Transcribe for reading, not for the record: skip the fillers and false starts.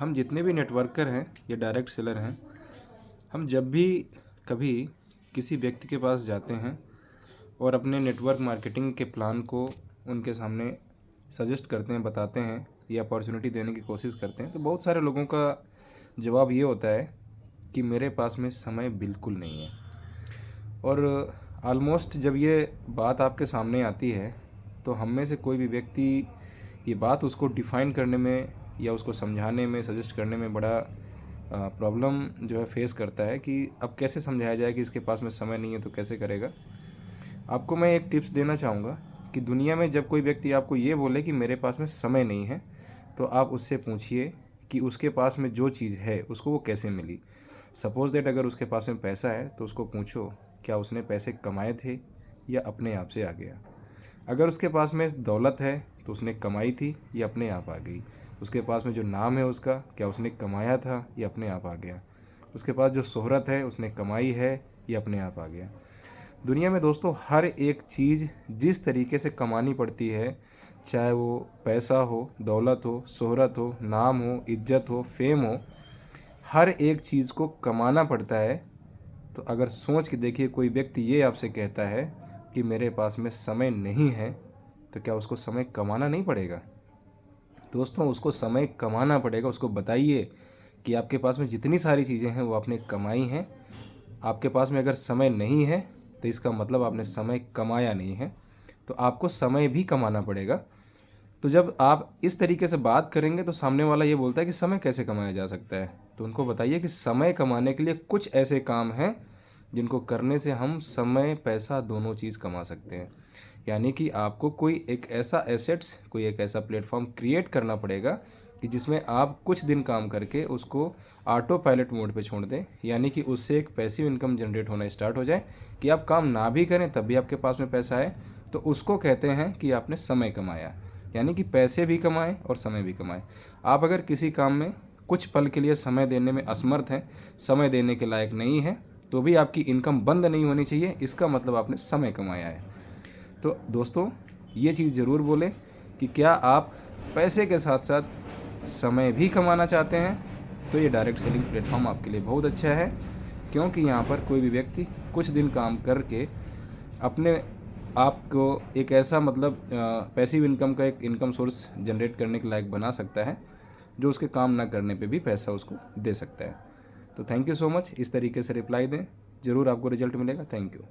हम जितने भी नेटवर्कर हैं या डायरेक्ट सेलर हैं, हम जब भी कभी किसी व्यक्ति के पास जाते हैं और अपने नेटवर्क मार्केटिंग के प्लान को उनके सामने सजेस्ट करते हैं, बताते हैं या अपॉर्चुनिटी देने की कोशिश करते हैं, तो बहुत सारे लोगों का जवाब ये होता है कि मेरे पास में समय बिल्कुल नहीं है। और ऑलमोस्ट जब ये बात आपके सामने आती है तो हम में से कोई भी व्यक्ति ये बात उसको डिफ़ाइन करने में या उसको समझाने में, सजेस्ट करने में बड़ा प्रॉब्लम जो है फेस करता है कि अब कैसे समझाया जाए कि इसके पास में समय नहीं है तो कैसे करेगा। आपको मैं एक टिप्स देना चाहूँगा कि दुनिया में जब कोई व्यक्ति आपको ये बोले कि मेरे पास में समय नहीं है, तो आप उससे पूछिए कि उसके पास में जो चीज़ है उसको वो कैसे मिली। सपोज़ दैट अगर उसके पास में पैसा है तो उसको पूछो क्या उसने पैसे कमाए थे या अपने आप से आ गया। अगर उसके पास में दौलत है तो उसने कमाई थी या अपने आप आ गई। उसके पास में जो नाम है उसका, क्या उसने कमाया था या अपने आप आ गया। उसके पास जो शोहरत है उसने कमाई है या अपने आप आ गया। दुनिया में दोस्तों हर एक चीज़ जिस तरीके से कमानी पड़ती है, चाहे वो पैसा हो, दौलत हो, शोहरत हो, नाम हो, इज्जत हो, फेम हो, हर एक चीज़ को कमाना पड़ता है। तो अगर सोच के देखिए कोई व्यक्ति ये आपसे कहता है कि मेरे पास में समय नहीं है, तो क्या उसको समय कमाना नहीं पड़ेगा? दोस्तों उसको समय कमाना पड़ेगा। उसको बताइए कि आपके पास में जितनी सारी चीज़ें हैं वो आपने कमाई हैं। आपके पास में अगर समय नहीं है तो इसका मतलब आपने समय कमाया नहीं है, तो आपको समय भी कमाना पड़ेगा। तो जब आप इस तरीके से बात करेंगे तो सामने वाला ये बोलता है कि समय कैसे कमाया जा सकता है, तो उनको बताइए कि समय कमाने के लिए कुछ ऐसे काम हैं जिनको करने से हम समय पैसा दोनों चीज़ कमा सकते हैं। यानी कि आपको कोई एक ऐसा एसेट्स, कोई एक ऐसा प्लेटफॉर्म क्रिएट करना पड़ेगा कि जिसमें आप कुछ दिन काम करके उसको ऑटो पायलट मोड पे छोड़ दें। यानी कि उससे एक पैसिव इनकम जनरेट होना स्टार्ट हो जाए कि आप काम ना भी करें तब भी आपके पास में पैसा आए। तो उसको कहते हैं कि आपने समय कमाया। यानी कि पैसे भी कमाएं और समय भी कमाएं। आप अगर किसी काम में कुछ पल के लिए समय देने में असमर्थ हैं, समय देने के लायक नहीं हैं, तो भी आपकी इनकम बंद नहीं होनी चाहिए। इसका मतलब आपने समय कमाया है। तो दोस्तों ये चीज़ ज़रूर बोलें कि क्या आप पैसे के साथ साथ समय भी कमाना चाहते हैं, तो ये डायरेक्ट सेलिंग प्लेटफॉर्म आपके लिए बहुत अच्छा है। क्योंकि यहाँ पर कोई भी व्यक्ति कुछ दिन काम करके अपने आप को एक ऐसा मतलब पैसिव इनकम का एक इनकम सोर्स जनरेट करने के लायक बना सकता है, जो उसके काम ना करने पे भी पैसा उसको दे सकता है। तो थैंक यू सो मच। इस तरीके से रिप्लाई दें, ज़रूर आपको रिजल्ट मिलेगा। Thank you.